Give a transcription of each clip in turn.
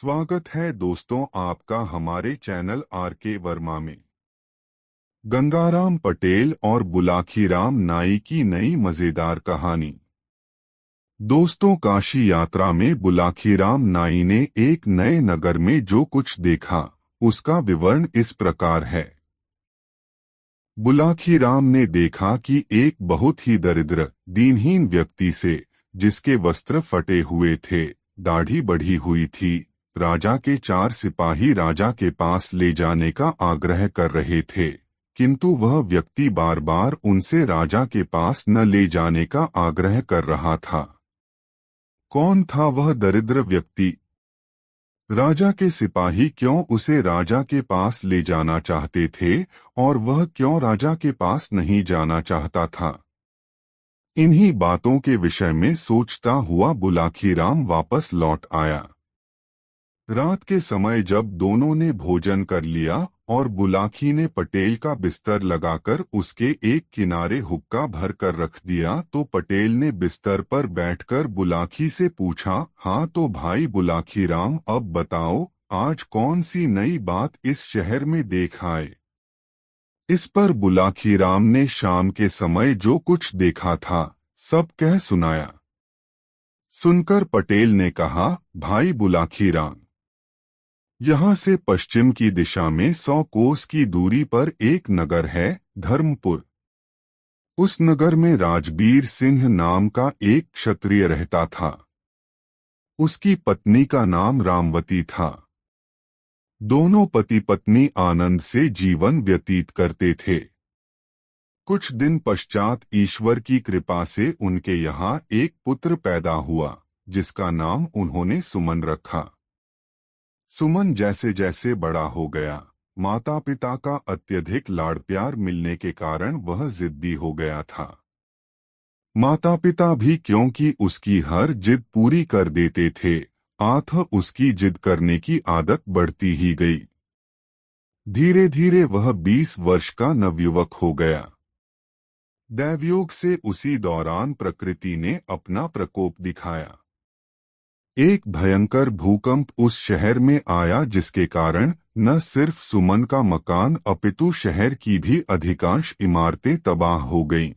स्वागत है दोस्तों आपका हमारे चैनल आर के वर्मा में। गंगाराम पटेल और बुलाखीराम नाई की नई मजेदार कहानी। दोस्तों, काशी यात्रा में बुलाखीराम नाई ने एक नए नगर में जो कुछ देखा उसका विवरण इस प्रकार है। बुलाखीराम ने देखा कि एक बहुत ही दरिद्र दीनहीन व्यक्ति से, जिसके वस्त्र फटे हुए थे, दाढ़ी बढ़ी हुई थी, राजा के 4 सिपाही राजा के पास ले जाने का आग्रह कर रहे थे, किंतु वह व्यक्ति बार बार उनसे राजा के पास न ले जाने का आग्रह कर रहा था। कौन था वह दरिद्र व्यक्ति? राजा के सिपाही क्यों उसे राजा के पास ले जाना चाहते थे और वह क्यों राजा के पास नहीं जाना चाहता था? इन्हीं बातों के विषय में सोचता हुआ बुलाखीराम वापस लौट आया। रात के समय जब दोनों ने भोजन कर लिया और बुलाखी ने पटेल का बिस्तर लगाकर उसके एक किनारे हुक्का भर कर रख दिया, तो पटेल ने बिस्तर पर बैठकर बुलाखी से पूछा, हाँ तो भाई बुलाखीराम, अब बताओ आज कौन सी नई बात इस शहर में देख आए? इस पर बुलाखीराम ने शाम के समय जो कुछ देखा था सब कह सुनाया। सुनकर पटेल ने कहा, भाई बुलाखीराम, यहाँ से पश्चिम की दिशा में 100 कोस की दूरी पर एक नगर है, धर्मपुर। उस नगर में राजबीर सिंह नाम का एक क्षत्रिय रहता था। उसकी पत्नी का नाम रामवती था। दोनों पति पत्नी आनंद से जीवन व्यतीत करते थे। कुछ दिन पश्चात ईश्वर की कृपा से उनके यहाँ एक पुत्र पैदा हुआ, जिसका नाम उन्होंने सुमन रखा। सुमन जैसे जैसे बड़ा हो गया, माता पिता का अत्यधिक लाड़ प्यार मिलने के कारण वह जिद्दी हो गया था। माता पिता भी क्योंकि उसकी हर जिद पूरी कर देते थे, उसकी जिद करने की आदत बढ़ती ही गई। धीरे धीरे वह 20 वर्ष का नवयुवक हो गया। दैवयोग से उसी दौरान प्रकृति ने अपना प्रकोप दिखाया। एक भयंकर भूकंप उस शहर में आया, जिसके कारण न सिर्फ सुमन का मकान अपितु शहर की भी अधिकांश इमारतें तबाह हो गईं।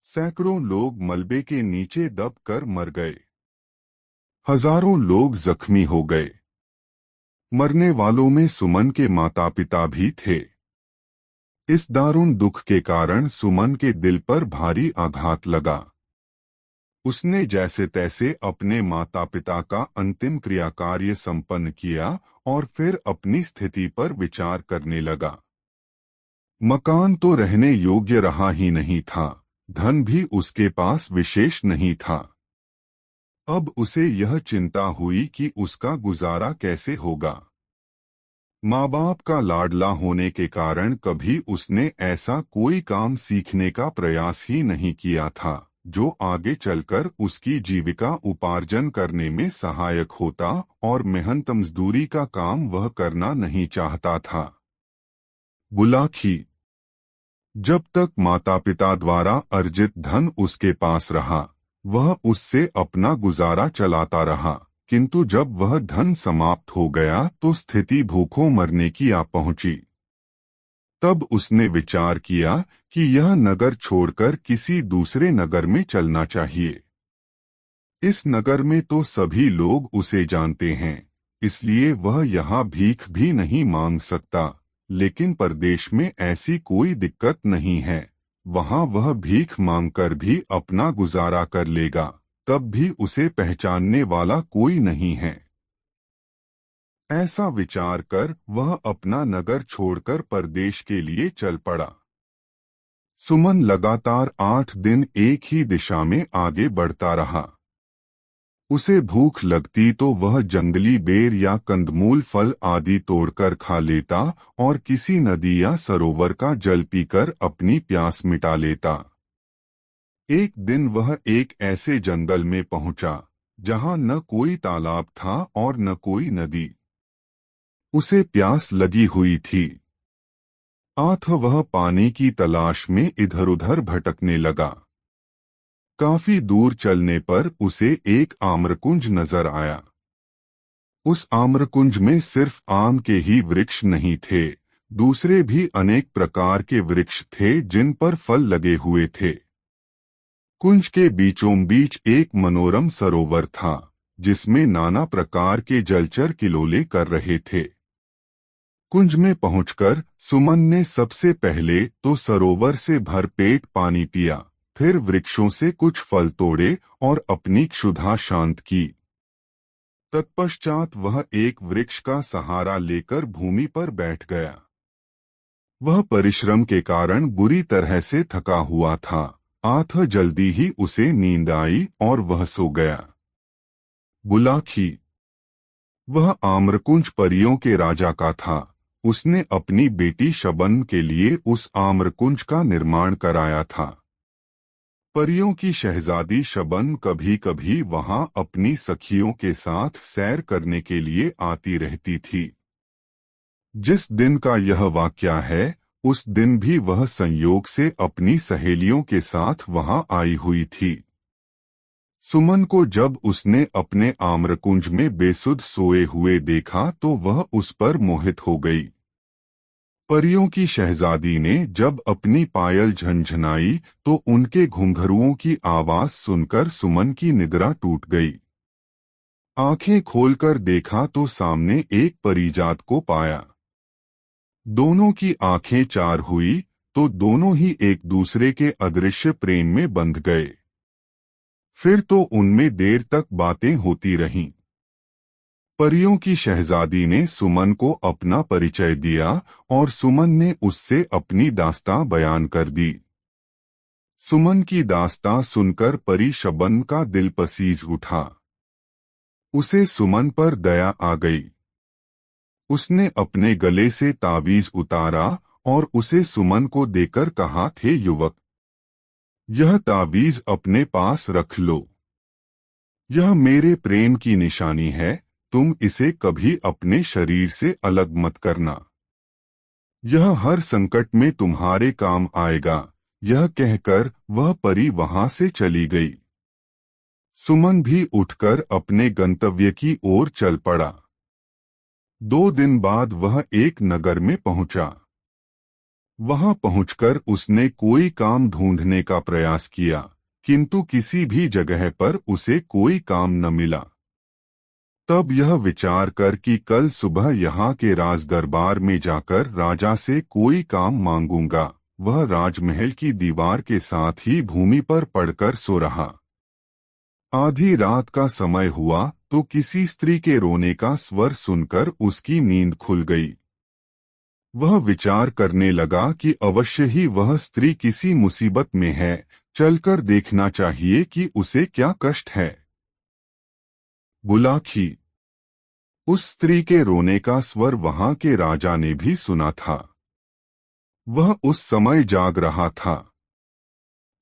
सैकड़ों लोग मलबे के नीचे दब कर मर गए। हजारों लोग जख्मी हो गए। मरने वालों में सुमन के माता पिता भी थे। इस दारुण दुख के कारण सुमन के दिल पर भारी आघात लगा। उसने जैसे तैसे अपने माता पिता का अंतिम क्रिया कार्य संपन्न किया और फिर अपनी स्थिति पर विचार करने लगा। मकान तो रहने योग्य रहा ही नहीं था, धन भी उसके पास विशेष नहीं था। अब उसे यह चिंता हुई कि उसका गुजारा कैसे होगा। माँ बाप का लाडला होने के कारण कभी उसने ऐसा कोई काम सीखने का प्रयास ही नहीं किया था जो आगे चलकर उसकी जीविका उपार्जन करने में सहायक होता, और मेहनत मजदूरी का काम वह करना नहीं चाहता था। बुलाखी जब तक माता पिता द्वारा अर्जित धन उसके पास रहा, वह उससे अपना गुजारा चलाता रहा, किंतु जब वह धन समाप्त हो गया तो स्थिति भूखों मरने की आ पहुंची। तब उसने विचार किया कि यह नगर छोड़कर किसी दूसरे नगर में चलना चाहिए। इस नगर में तो सभी लोग उसे जानते हैं, इसलिए वह यहाँ भीख भी नहीं मांग सकता, लेकिन परदेश में ऐसी कोई दिक्कत नहीं है, वहाँ वह भीख मांगकर भी अपना गुजारा कर लेगा, तब भी उसे पहचानने वाला कोई नहीं है। ऐसा विचार कर वह अपना नगर छोड़कर परदेश के लिए चल पड़ा। सुमन लगातार 8 दिन एक ही दिशा में आगे बढ़ता रहा। उसे भूख लगती तो वह जंगली बेर या कंदमूल फल आदि तोड़कर खा लेता और किसी नदी या सरोवर का जल पीकर अपनी प्यास मिटा लेता। एक दिन वह एक ऐसे जंगल में पहुंचा जहां न कोई तालाब था और न कोई नदी। उसे प्यास लगी हुई थी। वह पानी की तलाश में इधर उधर भटकने लगा। काफी दूर चलने पर उसे एक आम्रकुंज नजर आया। उस आम्रकुंज में सिर्फ आम के ही वृक्ष नहीं थे, दूसरे भी अनेक प्रकार के वृक्ष थे जिन पर फल लगे हुए थे। कुंज के बीचों बीच एक मनोरम सरोवर था, जिसमें नाना प्रकार के जलचर किलोले कर रहे थे। कुंज में पहुंचकर सुमन ने सबसे पहले तो सरोवर से भरपेट पानी पिया, फिर वृक्षों से कुछ फल तोड़े और अपनी क्षुधा शांत की। तत्पश्चात वह एक वृक्ष का सहारा लेकर भूमि पर बैठ गया। वह परिश्रम के कारण बुरी तरह से थका हुआ था, अतः जल्दी ही उसे नींद आई और वह सो गया। बुलाखी। वह आम्रकुंज परियों के राजा का था। उसने अपनी बेटी शबन के लिए उस आम्रकुंज का निर्माण कराया था। परियों की शहजादी शबन कभी कभी वहां अपनी सखियों के साथ सैर करने के लिए आती रहती थी। जिस दिन का यह वाकया है, उस दिन भी वह संयोग से अपनी सहेलियों के साथ वहां आई हुई थी। सुमन को जब उसने अपने आम्रकुंज में बेसुध सोए हुए देखा तो वह उस पर मोहित हो गई। परियों की शहजादी ने जब अपनी पायल झनझनाई तो उनके घुंघरुओं की आवाज सुनकर सुमन की निद्रा टूट गई। आंखें खोलकर देखा तो सामने एक परिजात को पाया। दोनों की आंखें चार हुई तो दोनों ही एक दूसरे के अदृश्य प्रेम में बंध गए। फिर तो उनमें देर तक बातें होती रहीं। परियों की शहजादी ने सुमन को अपना परिचय दिया और सुमन ने उससे अपनी दास्तां बयान कर दी। सुमन की दास्तां सुनकर परी शबन का दिल पसीज उठा। उसे सुमन पर दया आ गई। उसने अपने गले से तावीज उतारा और उसे सुमन को देकर कहा, थे युवक, यह तावीज अपने पास रख लो। यह मेरे प्रेम की निशानी है, तुम इसे कभी अपने शरीर से अलग मत करना। यह हर संकट में तुम्हारे काम आएगा। यह कहकर वह परी वहां से चली गई। सुमन भी उठकर अपने गंतव्य की ओर चल पड़ा। 2 दिन बाद वह एक नगर में पहुंचा। वहां पहुंचकर उसने कोई काम ढूंढने का प्रयास किया, किंतु किसी भी जगह पर उसे कोई काम न मिला। तब यह विचार कर कि कल सुबह यहाँ के राज दरबार में जाकर राजा से कोई काम मांगूंगा, वह राजमहल की दीवार के साथ ही भूमि पर पड़कर सो रहा। आधी रात का समय हुआ तो किसी स्त्री के रोने का स्वर सुनकर उसकी नींद खुल गई। वह विचार करने लगा कि अवश्य ही वह स्त्री किसी मुसीबत में है, चलकर देखना चाहिए कि उसे क्या कष्ट है। बुलाखी। उस स्त्री के रोने का स्वर वहां के राजा ने भी सुना था। वह उस समय जाग रहा था,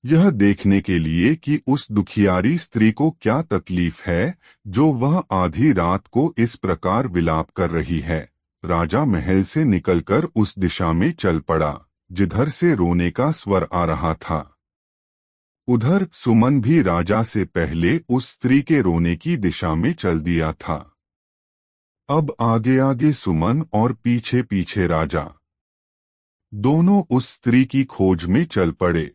यह देखने के लिए कि उस दुखियारी स्त्री को क्या तकलीफ है जो वह आधी रात को इस प्रकार विलाप कर रही है। राजा महल से निकलकर उस दिशा में चल पड़ा जिधर से रोने का स्वर आ रहा था। उधर सुमन भी राजा से पहले उस स्त्री के रोने की दिशा में चल दिया था। अब आगे आगे सुमन और पीछे पीछे राजा, दोनों उस स्त्री की खोज में चल पड़े।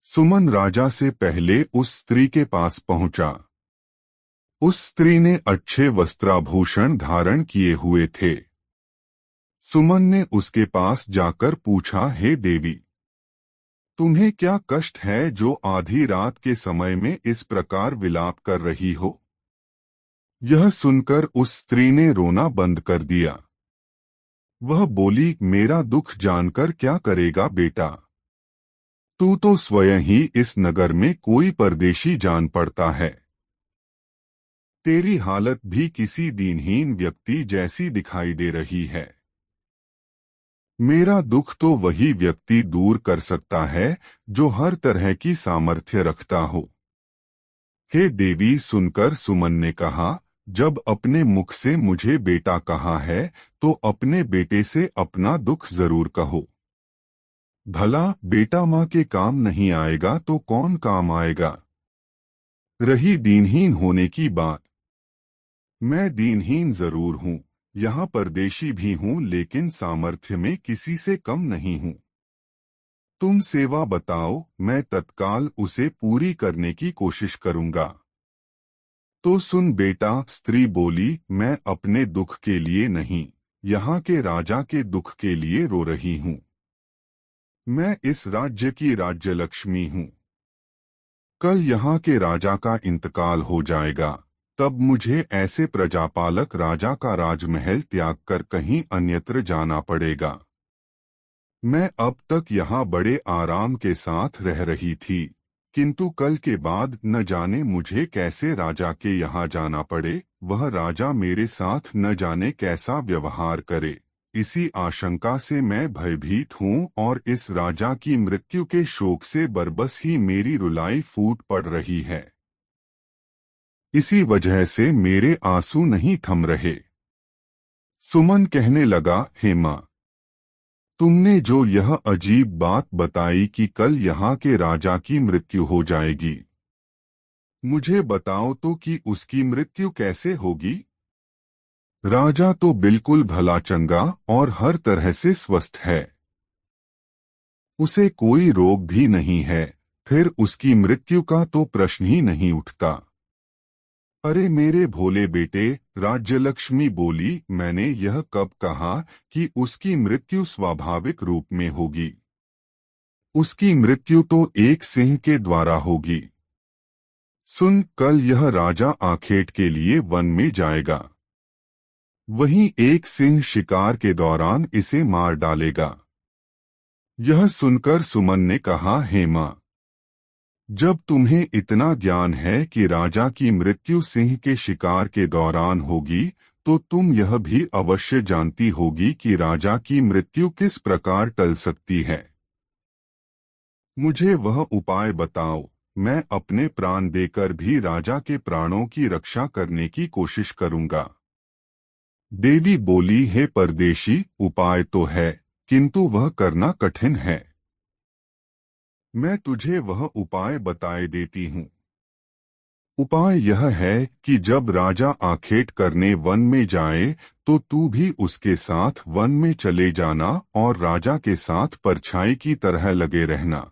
सुमन राजा से पहले उस स्त्री के पास पहुंचा। उस स्त्री ने अच्छे वस्त्राभूषण धारण किए हुए थे। सुमन ने उसके पास जाकर पूछा, हे देवी, तुम्हें क्या कष्ट है जो आधी रात के समय में इस प्रकार विलाप कर रही हो? यह सुनकर उस स्त्री ने रोना बंद कर दिया। वह बोली, मेरा दुख जानकर क्या करेगा बेटा? तू तो स्वयं ही इस नगर में कोई परदेशी जान पड़ता है। तेरी हालत भी किसी दीनहीन व्यक्ति जैसी दिखाई दे रही है। मेरा दुख तो वही व्यक्ति दूर कर सकता है जो हर तरह की सामर्थ्य रखता हो। हे देवी, सुनकर सुमन ने कहा, जब अपने मुख से मुझे बेटा कहा है तो अपने बेटे से अपना दुख जरूर कहो। भला बेटा माँ के काम नहीं आएगा तो कौन काम आएगा? रही दीनहीन होने की बात, मैं दीनहीन जरूर हूँ, यहाँ परदेशी भी हूँ, लेकिन सामर्थ्य में किसी से कम नहीं हूँ। तुम सेवा बताओ, मैं तत्काल उसे पूरी करने की कोशिश करूँगा। तो सुन बेटा, स्त्री बोली, मैं अपने दुख के लिए नहीं, यहाँ के राजा के दुख के लिए रो रही हूँ। मैं इस राज्य की राज्यलक्ष्मी हूँ। कल यहाँ के राजा का इंतकाल हो जाएगा, तब मुझे ऐसे प्रजापालक राजा का राजमहल त्याग कर कहीं अन्यत्र जाना पड़ेगा। मैं अब तक यहाँ बड़े आराम के साथ रह रही थी, किंतु कल के बाद न जाने मुझे कैसे राजा के यहाँ जाना पड़े, वह राजा मेरे साथ न जाने कैसा व्यवहार करे। इसी आशंका से मैं भयभीत हूँ और इस राजा की मृत्यु के शोक से बरबस ही मेरी रुलाई फूट पड़ रही है। इसी वजह से मेरे आंसू नहीं थम रहे। सुमन कहने लगा, हेमा, तुमने जो यह अजीब बात बताई कि कल यहाँ के राजा की मृत्यु हो जाएगी, मुझे बताओ तो कि उसकी मृत्यु कैसे होगी? राजा तो बिल्कुल भला चंगा और हर तरह से स्वस्थ है। उसे कोई रोग भी नहीं है, फिर उसकी मृत्यु का तो प्रश्न ही नहीं उठता। अरे मेरे भोले बेटे, राज्यलक्ष्मी बोली, मैंने यह कब कहा कि उसकी मृत्यु स्वाभाविक रूप में होगी? उसकी मृत्यु तो एक सिंह के द्वारा होगी। सुन, कल यह राजा आखेट के लिए वन में जाएगा। वहीं एक सिंह शिकार के दौरान इसे मार डालेगा। यह सुनकर सुमन ने कहा, हेमा, जब तुम्हें इतना ज्ञान है कि राजा की मृत्यु सिंह के शिकार के दौरान होगी, तो तुम यह भी अवश्य जानती होगी कि राजा की मृत्यु किस प्रकार टल सकती है। मुझे वह उपाय बताओ, मैं अपने प्राण देकर भी राजा के प्राणों की रक्षा करने की कोशिश करूंगा। देवी बोली, हे परदेशी, उपाय तो है, किंतु वह करना कठिन है। मैं तुझे वह उपाय बताए देती हूँ। उपाय यह है कि जब राजा आखेट करने वन में जाए, तो तू भी उसके साथ वन में चले जाना और राजा के साथ परछाई की तरह लगे रहना।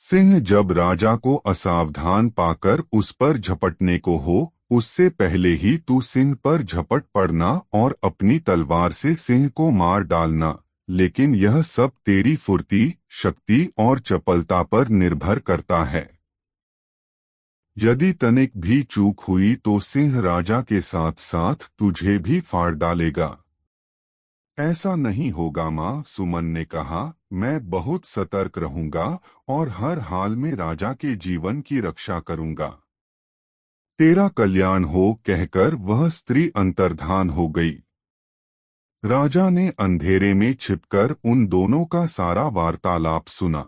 सिंह जब राजा को असावधान पाकर उस पर झपटने को हो, उससे पहले ही तू सिंह पर झपट पड़ना और अपनी तलवार से सिंह को मार डालना, लेकिन यह सब तेरी फुर्ती, शक्ति और चपलता पर निर्भर करता है। यदि तनिक भी चूक हुई तो सिंह राजा के साथ साथ तुझे भी फाड़ डालेगा। ऐसा नहीं होगा माँ, सुमन ने कहा, मैं बहुत सतर्क रहूंगा और हर हाल में राजा के जीवन की रक्षा करूंगा। तेरा कल्याण हो, कहकर वह स्त्री अंतर्धान हो गई। राजा ने अंधेरे में छिपकर उन दोनों का सारा वार्तालाप सुना।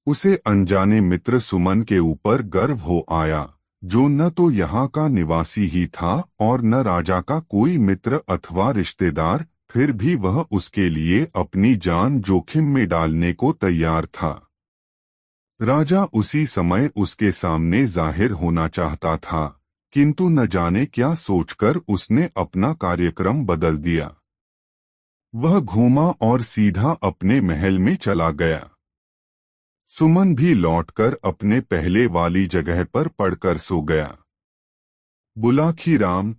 उसे अनजाने मित्र सुमन के ऊपर गर्व हो आया, जो न तो यहाँ का निवासी ही था और न राजा का कोई मित्र अथवा रिश्तेदार, फिर भी वह उसके लिए अपनी जान जोखिम में डालने को तैयार था। राजा उसी समय उसके सामने जाहिर होना चाहता था, किंतु न जाने क्या सोचकर उसने अपना कार्यक्रम बदल दिया। वह घूमा और सीधा अपने महल में चला गया। सुमन भी लौटकर अपने पहले वाली जगह पर पड़कर सो गया। बुलाखी राम।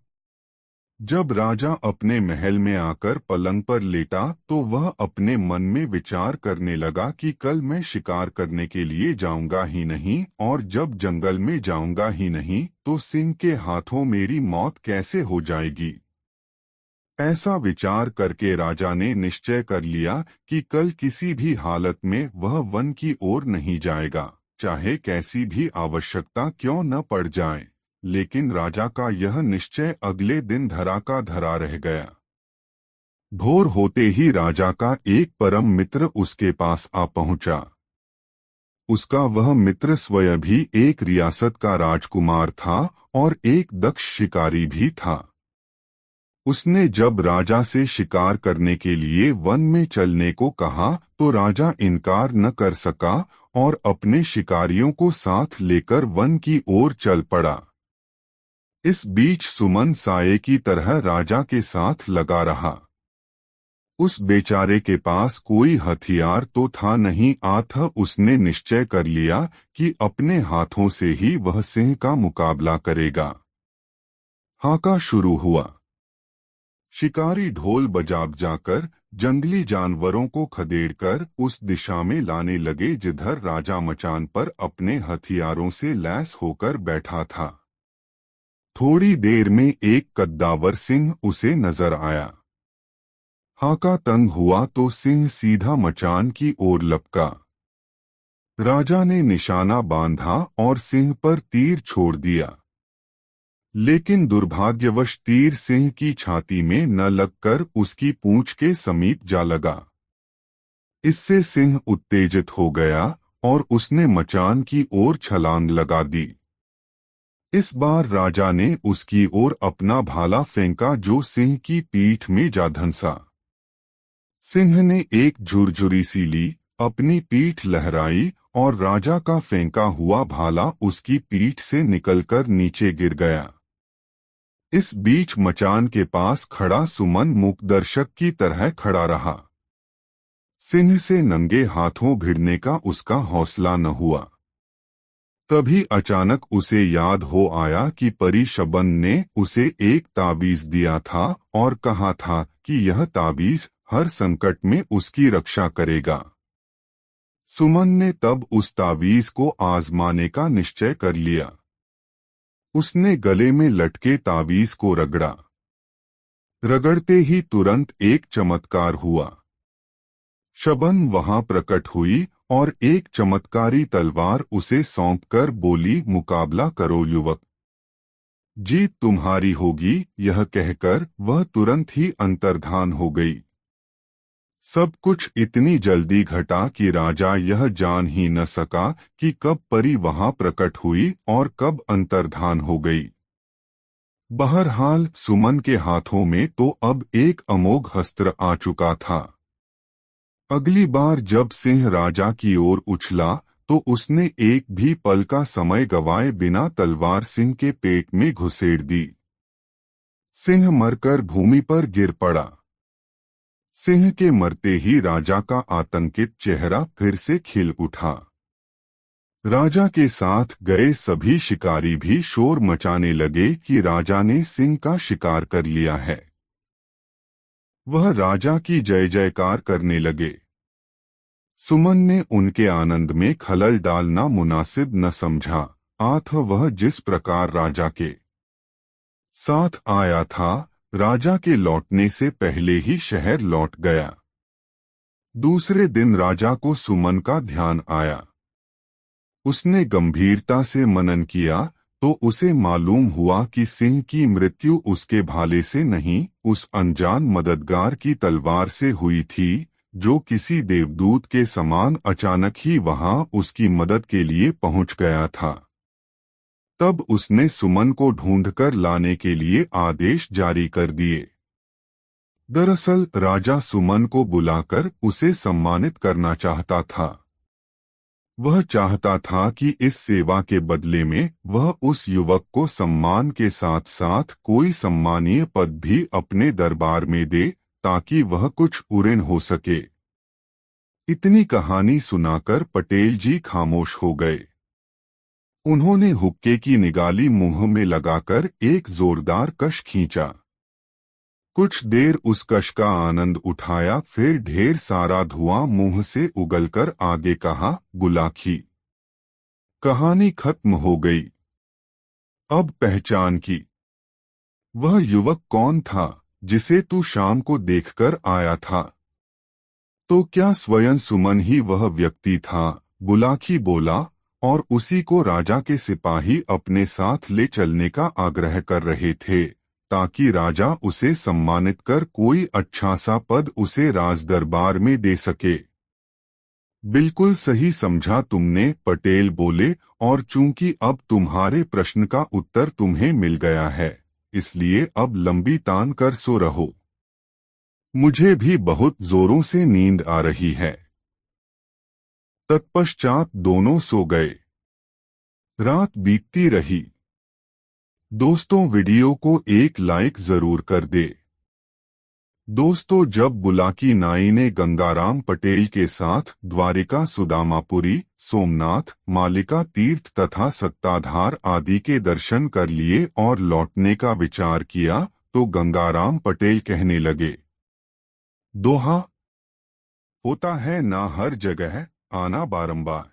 जब राजा अपने महल में आकर पलंग पर लेटा, तो वह अपने मन में विचार करने लगा कि कल मैं शिकार करने के लिए जाऊंगा ही नहीं, और जब जंगल में जाऊंगा ही नहीं, तो सिंह के हाथों मेरी मौत कैसे हो जाएगी। ऐसा विचार करके राजा ने निश्चय कर लिया कि कल किसी भी हालत में वह वन की ओर नहीं जाएगा, चाहे कैसी भी आवश्यकता क्यों न पड़ जाए। लेकिन राजा का यह निश्चय अगले दिन धरा का धरा रह गया। भोर होते ही राजा का एक परम मित्र उसके पास आ पहुंचा। उसका वह मित्र स्वयं भी एक रियासत का राजकुमार था और एक दक्ष शिकारी भी था। उसने जब राजा से शिकार करने के लिए वन में चलने को कहा, तो राजा इनकार न कर सका और अपने शिकारियों को साथ लेकर वन की ओर चल पड़ा। इस बीच सुमन साये की तरह राजा के साथ लगा रहा। उस बेचारे के पास कोई हथियार तो था नहीं, अतः उसने निश्चय कर लिया कि अपने हाथों से ही वह सिंह का मुकाबला करेगा। हाका शुरू हुआ। शिकारी ढोल बजाकर जंगली जानवरों को खदेड़कर उस दिशा में लाने लगे जिधर राजा मचान पर अपने हथियारों से लैस होकर बैठा था। थोड़ी देर में एक कद्दावर सिंह उसे नजर आया। हाका तंग हुआ तो सिंह सीधा मचान की ओर लपका। राजा ने निशाना बांधा और सिंह पर तीर छोड़ दिया, लेकिन दुर्भाग्यवश तीर सिंह की छाती में न लगकर उसकी पूंछ के समीप जा लगा। इससे सिंह उत्तेजित हो गया और उसने मचान की ओर छलांग लगा दी। इस बार राजा ने उसकी ओर अपना भाला फेंका जो सिंह की पीठ में जा धंसा। सिंह ने एक झुरझुरी सी ली, अपनी पीठ लहराई और राजा का फेंका हुआ भाला उसकी पीठ से निकलकर नीचे गिर गया। इस बीच मचान के पास खड़ा सुमन मूक दर्शक की तरह खड़ा रहा। सिंह से नंगे हाथों भिड़ने का उसका हौसला न हुआ। तभी अचानक उसे याद हो आया कि परी शबन ने उसे एक ताबीज दिया था और कहा था कि यह ताबीज हर संकट में उसकी रक्षा करेगा। सुमन ने तब उस ताबीज को आजमाने का निश्चय कर लिया। उसने गले में लटके ताबीज को रगड़ा। रगड़ते ही तुरंत एक चमत्कार हुआ। शबन वहां प्रकट हुई और एक चमत्कारी तलवार उसे सौंपकर बोली, मुकाबला करो युवक, जीत तुम्हारी होगी। यह कहकर वह तुरंत ही अंतर्धान हो गई। सब कुछ इतनी जल्दी घटा कि राजा यह जान ही न सका कि कब परी वहां प्रकट हुई और कब अंतर्धान हो गई। बहरहाल सुमन के हाथों में तो अब एक अमोघ अस्त्र आ चुका था। अगली बार जब सिंह राजा की ओर उछला तो उसने एक भी पल का समय गवाए बिना तलवार सिंह के पेट में घुसेड़ दी। सिंह मरकर भूमि पर गिर पड़ा। सिंह के मरते ही राजा का आतंकित चेहरा फिर से खिल उठा। राजा के साथ गए सभी शिकारी भी शोर मचाने लगे कि राजा ने सिंह का शिकार कर लिया है। वह राजा की जय जयकार करने लगे। सुमन ने उनके आनंद में खलल डालना मुनासिब न समझा, अतः वह जिस प्रकार राजा के साथ आया था, राजा के लौटने से पहले ही शहर लौट गया। दूसरे दिन राजा को सुमन का ध्यान आया। उसने गंभीरता से मनन किया तो उसे मालूम हुआ कि सिंह की मृत्यु उसके भाले से नहीं, उस अनजान मददगार की तलवार से हुई थी, जो किसी देवदूत के समान अचानक ही वहां उसकी मदद के लिए पहुंच गया था। तब उसने सुमन को ढूंढकर लाने के लिए आदेश जारी कर दिए। दरअसल राजा सुमन को बुलाकर उसे सम्मानित करना चाहता था। वह चाहता था कि इस सेवा के बदले में वह उस युवक को सम्मान के साथ साथ कोई सम्मानीय पद भी अपने दरबार में दे, ताकि वह कुछ उऋण हो सके। इतनी कहानी सुनाकर पटेल जी खामोश हो गए। उन्होंने हुक्के की निगाली मुंह में लगाकर एक जोरदार कश खींचा। कुछ देर उस कश का आनंद उठाया, फिर ढेर सारा धुआं मुंह से उगलकर आगे कहा, बुलाखी, कहानी खत्म हो गई। अब पहचान की। वह युवक कौन था जिसे तू शाम को देखकर आया था? तो क्या स्वयं सुमन ही वह व्यक्ति था? बुलाखी बोला, और उसी को राजा के सिपाही अपने साथ ले चलने का आग्रह कर रहे थे, ताकि राजा उसे सम्मानित कर कोई अच्छा सा पद उसे राज दरबार में दे सके। बिल्कुल सही समझा तुमने, पटेल बोले, और चूंकि अब तुम्हारे प्रश्न का उत्तर तुम्हें मिल गया है, इसलिए अब लंबी तान कर सो रहो। मुझे भी बहुत जोरों से नींद आ रही है। तत्पश्चात दोनों सो गए। रात बीतती रही। दोस्तों, वीडियो को एक लाइक जरूर कर दे। दोस्तों, जब बुलाकी नाई ने गंगाराम पटेल के साथ द्वारिका, सुदामापुरी, सोमनाथ, मालिका तीर्थ तथा सत्ताधार आदि के दर्शन कर लिए और लौटने का विचार किया, तो गंगाराम पटेल कहने लगे, दोहा होता है ना हर जगह आना बारंबार,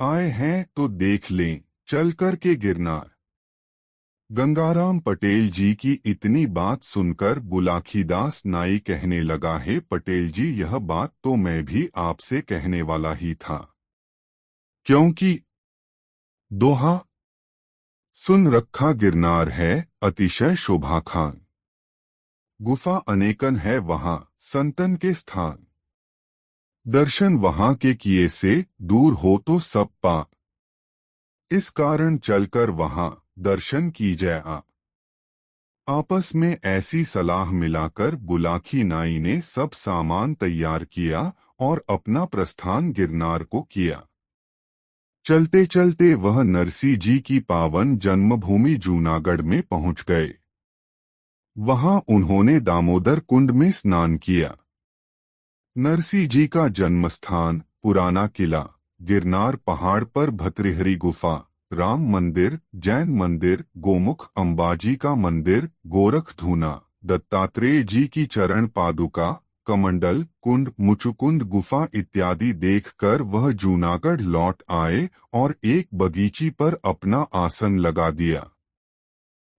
आए हैं तो देख लें चल कर के गिरनार। गंगाराम पटेल जी की इतनी बात सुनकर बुलाखीदास नाई कहने लगा, है पटेल जी, यह बात तो मैं भी आपसे कहने वाला ही था, क्योंकि दोहा सुन रखा गिरनार है अतिशय शोभा खान, गुफा अनेकन है वहां संतन के स्थान, दर्शन वहां के किए से दूर हो तो सब पाप, इस कारण चलकर वहां दर्शन कीजिए आप। आपस में ऐसी सलाह मिलाकर बुलाकी नाई ने सब सामान तैयार किया और अपना प्रस्थान गिरनार को किया। चलते चलते वह नरसी जी की पावन जन्मभूमि जूनागढ़ में पहुंच गए। वहां उन्होंने दामोदर कुंड में स्नान किया। नरसी जी का जन्मस्थान, पुराना किला, गिरनार पहाड़ पर भतृहरि गुफा, राम मंदिर, जैन मंदिर, गोमुख अंबाजी का मंदिर, गोरखधूना, दत्तात्रेय जी की चरण पादुका, कमंडल कुंड, मुचुकुंद गुफा इत्यादि देखकर वह जूनागढ़ लौट आए और एक बगीची पर अपना आसन लगा दिया।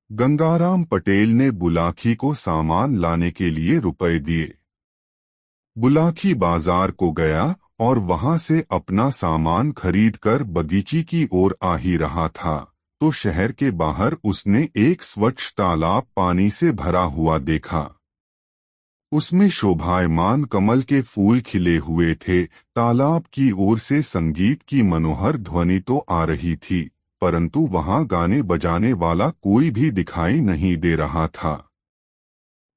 गंगाराम पटेल ने बुलाकी को सामान लाने के लिए रुपए दिए। बुलाकी बाजार को गया और वहां से अपना सामान खरीदकर बगीची की ओर आ ही रहा था, तो शहर के बाहर उसने एक स्वच्छ तालाब पानी से भरा हुआ देखा। उसमें शोभायमान कमल के फूल खिले हुए थे। तालाब की ओर से संगीत की मनोहर ध्वनि तो आ रही थी, परंतु वहां गाने बजाने वाला कोई भी दिखाई नहीं दे रहा था।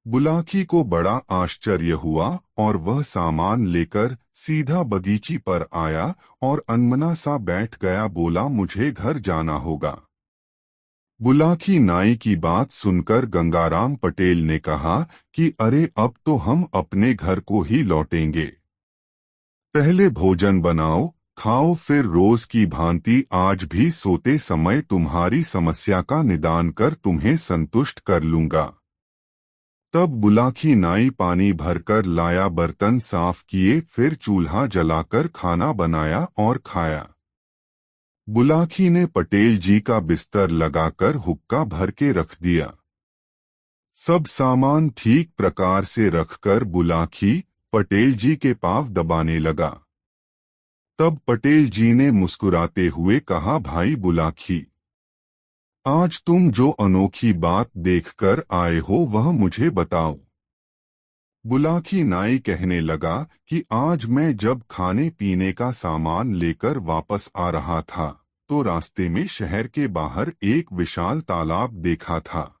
बुलाकी को बड़ा आश्चर्य हुआ और वह सामान लेकर सीधा बगीची पर आया और अनमना सा बैठ गया। बोला, मुझे घर जाना होगा। बुलाकी नाई की बात सुनकर गंगाराम पटेल ने कहा कि अरे, अब तो हम अपने घर को ही लौटेंगे। पहले भोजन बनाओ, खाओ, फिर रोज की भांति आज भी सोते समय तुम्हारी समस्या का निदान कर तुम्हें संतुष्ट कर लूंगा। तब बुलाकी नाई पानी भरकर लाया, बर्तन साफ किए, फिर चूल्हा जलाकर खाना बनाया और खाया। बुलाकी ने पटेल जी का बिस्तर लगाकर हुक्का भर के रख दिया। सब सामान ठीक प्रकार से रखकर बुलाकी पटेल जी के पांव दबाने लगा। तब पटेल जी ने मुस्कुराते हुए कहा, भाई बुलाकी, आज तुम जो अनोखी बात देखकर आए हो वह मुझे बताओ। बुलाकी नाई कहने लगा कि आज मैं जब खाने पीने का सामान लेकर वापस आ रहा था, तो रास्ते में शहर के बाहर एक विशाल तालाब देखा था,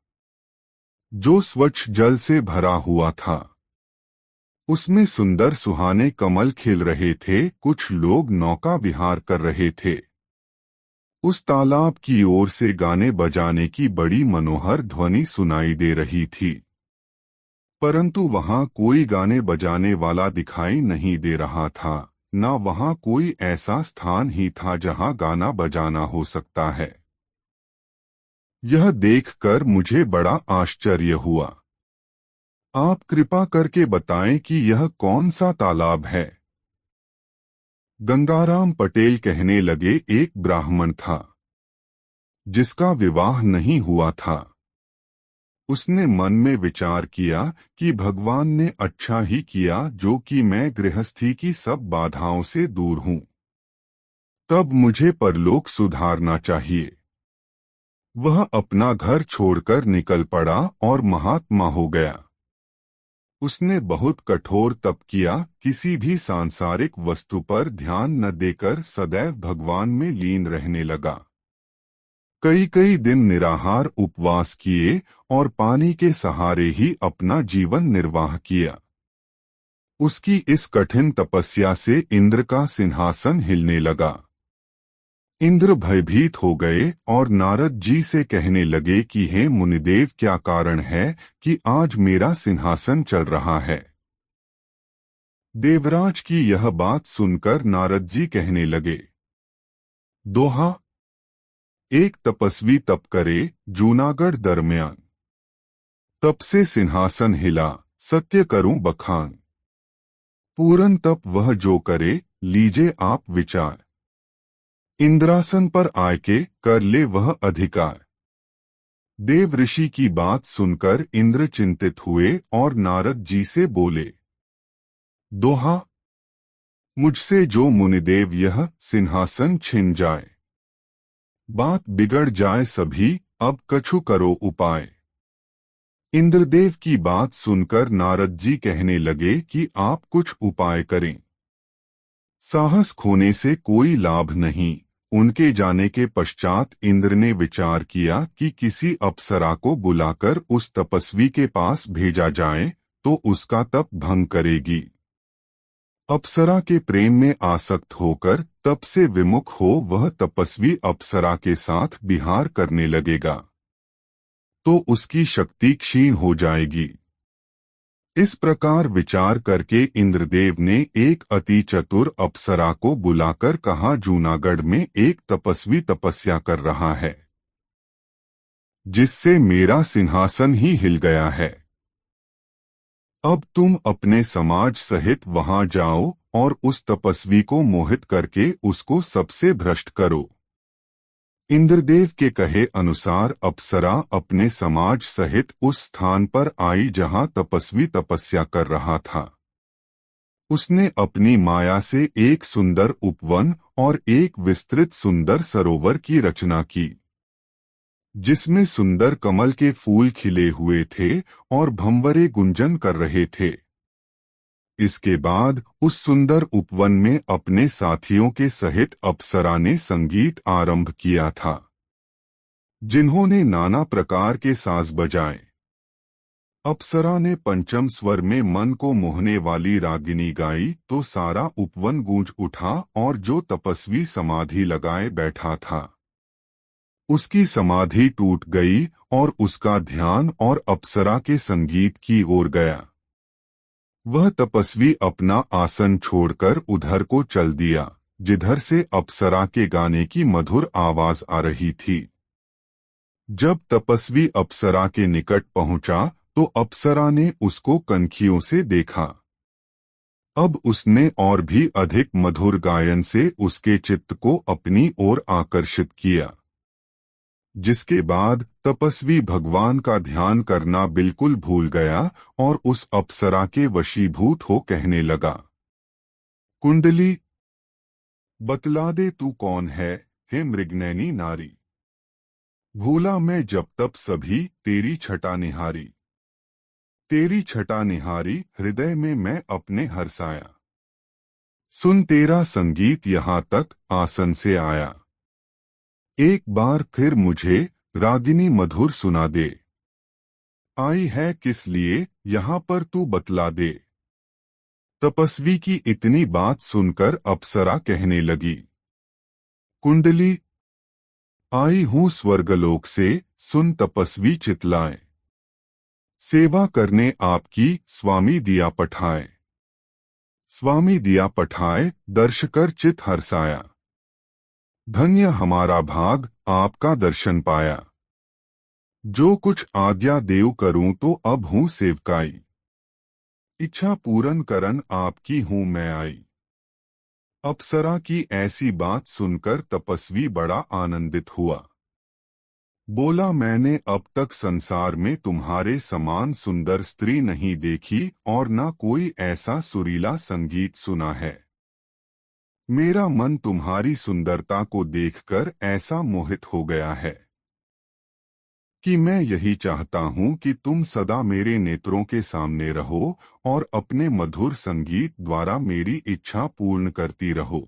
जो स्वच्छ जल से भरा हुआ था। उसमें सुंदर सुहाने कमल खिल रहे थे। कुछ लोग नौका विहार कर रहे थे। उस तालाब की ओर से गाने बजाने की बड़ी मनोहर ध्वनि सुनाई दे रही थी, परंतु वहां कोई गाने बजाने वाला दिखाई नहीं दे रहा था। न वहां कोई ऐसा स्थान ही था जहां गाना बजाना हो सकता है। यह देखकर मुझे बड़ा आश्चर्य हुआ। आप कृपा करके बताएं कि यह कौन सा तालाब है। गंगाराम पटेल कहने लगे, एक ब्राह्मण था जिसका विवाह नहीं हुआ था। उसने मन में विचार किया कि भगवान ने अच्छा ही किया जो कि मैं गृहस्थी की सब बाधाओं से दूर हूं। तब मुझे परलोक सुधारना चाहिए। वह अपना घर छोड़कर निकल पड़ा और महात्मा हो गया। उसने बहुत कठोर तप किया, किसी भी सांसारिक वस्तु पर ध्यान न देकर सदैव भगवान में लीन रहने लगा। कई कई दिन निराहार उपवास किए और पानी के सहारे ही अपना जीवन निर्वाह किया। उसकी इस कठिन तपस्या से इंद्र का सिंहासन हिलने लगा। इंद्र भयभीत हो गए और नारद जी से कहने लगे कि हे मुनिदेव, क्या कारण है कि आज मेरा सिंहासन चल रहा है। देवराज की यह बात सुनकर नारद जी कहने लगे, दोहा, एक तपस्वी तप करे जूनागढ़ दरमियान, तप से सिंहासन हिला सत्य करूं बखान, पूरन तप वह जो करे लीजे आप विचार, इंद्रासन पर आके कर ले वह अधिकार। देव ऋषि की बात सुनकर इंद्र चिंतित हुए और नारद जी से बोले, दोहा, मुझसे जो मुनिदेव यह सिंहासन छिन जाए, बात बिगड़ जाए सभी, अब कछु करो उपाय। इंद्रदेव की बात सुनकर नारद जी कहने लगे कि आप कुछ उपाय करें। साहस खोने से कोई लाभ नहीं। उनके जाने के पश्चात इंद्र ने विचार किया कि किसी अप्सरा को बुलाकर उस तपस्वी के पास भेजा जाए तो उसका तप भंग करेगी। अप्सरा के प्रेम में आसक्त होकर तप से विमुख हो वह तपस्वी अप्सरा के साथ विहार करने लगेगा तो उसकी शक्ति क्षीण हो जाएगी। इस प्रकार विचार करके इंद्रदेव ने एक अति चतुर अप्सरा को बुलाकर कहा, जूनागढ़ में एक तपस्वी तपस्या कर रहा है जिससे मेरा सिंहासन ही हिल गया है। अब तुम अपने समाज सहित वहां जाओ और उस तपस्वी को मोहित करके उसको सबसे भ्रष्ट करो। इंद्रदेव के कहे अनुसार अप्सरा अपने समाज सहित उस स्थान पर आई जहां तपस्वी तपस्या कर रहा था। उसने अपनी माया से एक सुंदर उपवन और एक विस्तृत सुंदर सरोवर की रचना की जिसमें सुंदर कमल के फूल खिले हुए थे और भंवरे गुंजन कर रहे थे। इसके बाद उस सुंदर उपवन में अपने साथियों के सहित अप्सरा ने संगीत आरंभ किया था, जिन्होंने नाना प्रकार के साज बजाए। अप्सरा ने पंचम स्वर में मन को मोहने वाली रागिनी गाई तो सारा उपवन गूंज उठा और जो तपस्वी समाधि लगाए बैठा था उसकी समाधि टूट गई और उसका ध्यान और अप्सरा के संगीत की ओर गया। वह तपस्वी अपना आसन छोड़कर उधर को चल दिया जिधर से अप्सरा के गाने की मधुर आवाज आ रही थी। जब तपस्वी अप्सरा के निकट पहुंचा तो अप्सरा ने उसको कनखियों से देखा। अब उसने और भी अधिक मधुर गायन से उसके चित्त को अपनी ओर आकर्षित किया, जिसके बाद तपस्वी भगवान का ध्यान करना बिल्कुल भूल गया और उस अप्सरा के वशीभूत हो कहने लगा, कुंडली, बतला दे तू कौन है, हे मृगनैनी नारी। भूला मैं जब तब सभी तेरी छटा निहारी, तेरी छटा निहारी हृदय में मैं अपने हर्षाया। सुन तेरा संगीत यहाँ तक आसन से आया, एक बार फिर मुझे रागिनी मधुर सुना दे। आई है किस लिए यहाँ पर तू बतला दे। तपस्वी की इतनी बात सुनकर अप्सरा कहने लगी, कुंडली, आई हूँ स्वर्गलोक से, सुन तपस्वी चितलाए। सेवा करने आपकी स्वामी दिया पठाए, स्वामी दिया पठाए दर्शकर चित हर्षाया। धन्य हमारा भाग आपका दर्शन पाया, जो कुछ आज्ञा देव करूं तो अब हूँ सेवकाई। इच्छा पूरन करन आपकी हूँ मैं आई। अप्सरा की ऐसी बात सुनकर तपस्वी बड़ा आनंदित हुआ। बोला, मैंने अब तक संसार में तुम्हारे समान सुंदर स्त्री नहीं देखी और न कोई ऐसा सुरीला संगीत सुना है। मेरा मन तुम्हारी सुंदरता को देखकर ऐसा मोहित हो गया है कि मैं यही चाहता हूँ कि तुम सदा मेरे नेत्रों के सामने रहो और अपने मधुर संगीत द्वारा मेरी इच्छा पूर्ण करती रहो।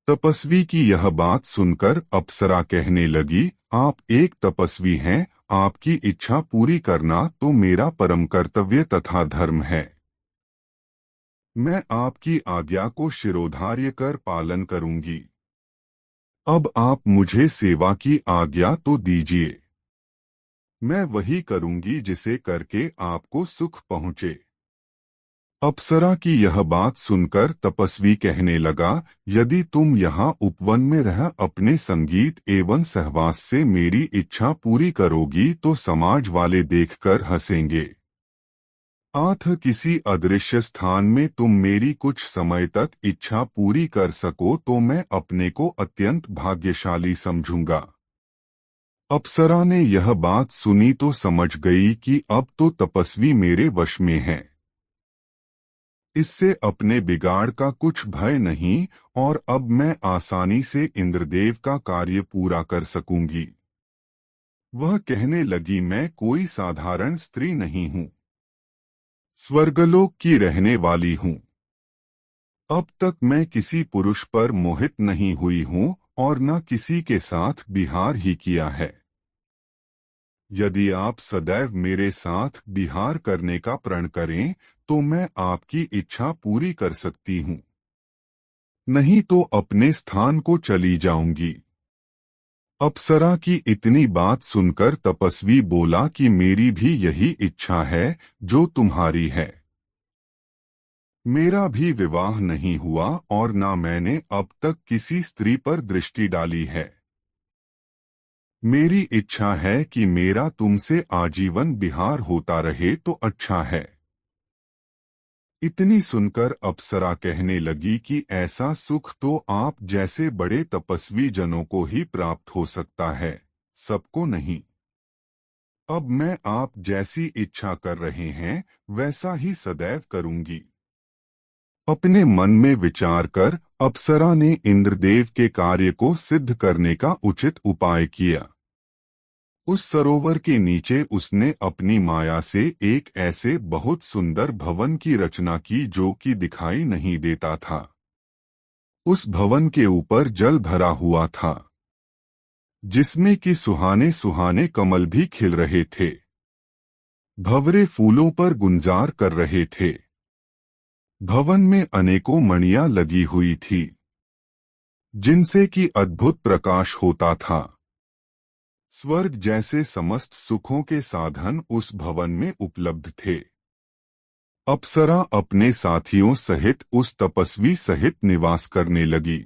तपस्वी की यह बात सुनकर अप्सरा कहने लगी, आप एक तपस्वी हैं, आपकी इच्छा पूरी करना तो मेरा परम कर्तव्य तथा धर्म है। मैं आपकी आज्ञा को शिरोधार्य कर पालन करूंगी। अब आप मुझे सेवा की आज्ञा तो दीजिए। मैं वही करूंगी जिसे करके आपको सुख पहुंचे। अप्सरा की यह बात सुनकर तपस्वी कहने लगा, यदि तुम यहाँ उपवन में रह अपने संगीत एवं सहवास से मेरी इच्छा पूरी करोगी तो समाज वाले देखकर हंसेंगे। आथ किसी अदृश्य स्थान में तुम मेरी कुछ समय तक इच्छा पूरी कर सको तो मैं अपने को अत्यंत भाग्यशाली समझूंगा। अप्सरा ने यह बात सुनी तो समझ गई कि अब तो तपस्वी मेरे वश में है। इससे अपने बिगाड़ का कुछ भय नहीं और अब मैं आसानी से इंद्रदेव का कार्य पूरा कर सकूंगी। वह कहने लगी, मैं कोई साधारण स्त्री नहीं हूँ, स्वर्गलोक की रहने वाली हूँ। अब तक मैं किसी पुरुष पर मोहित नहीं हुई हूँ और न किसी के साथ विहार ही किया है। यदि आप सदैव मेरे साथ विहार करने का प्रण करें तो मैं आपकी इच्छा पूरी कर सकती हूँ, नहीं तो अपने स्थान को चली जाऊंगी। अप्सरा की इतनी बात सुनकर तपस्वी बोला कि मेरी भी यही इच्छा है जो तुम्हारी है। मेरा भी विवाह नहीं हुआ और ना मैंने अब तक किसी स्त्री पर दृष्टि डाली है। मेरी इच्छा है कि मेरा तुमसे आजीवन विहार होता रहे तो अच्छा है। इतनी सुनकर अप्सरा कहने लगी कि ऐसा सुख तो आप जैसे बड़े तपस्वी जनों को ही प्राप्त हो सकता है, सबको नहीं। अब मैं आप जैसी इच्छा कर रहे हैं वैसा ही सदैव करूंगी। अपने मन में विचार कर अप्सरा ने इंद्रदेव के कार्य को सिद्ध करने का उचित उपाय किया। उस सरोवर के नीचे उसने अपनी माया से एक ऐसे बहुत सुंदर भवन की रचना की जो कि दिखाई नहीं देता था। उस भवन के ऊपर जल भरा हुआ था, जिसमें कि सुहाने सुहाने कमल भी खिल रहे थे, भंवरे फूलों पर गुंजार कर रहे थे। भवन में अनेकों मणियां लगी हुई थी, जिनसे कि अद्भुत प्रकाश होता था। स्वर्ग जैसे समस्त सुखों के साधन उस भवन में उपलब्ध थे। अप्सरा अपने साथियों सहित उस तपस्वी सहित निवास करने लगी।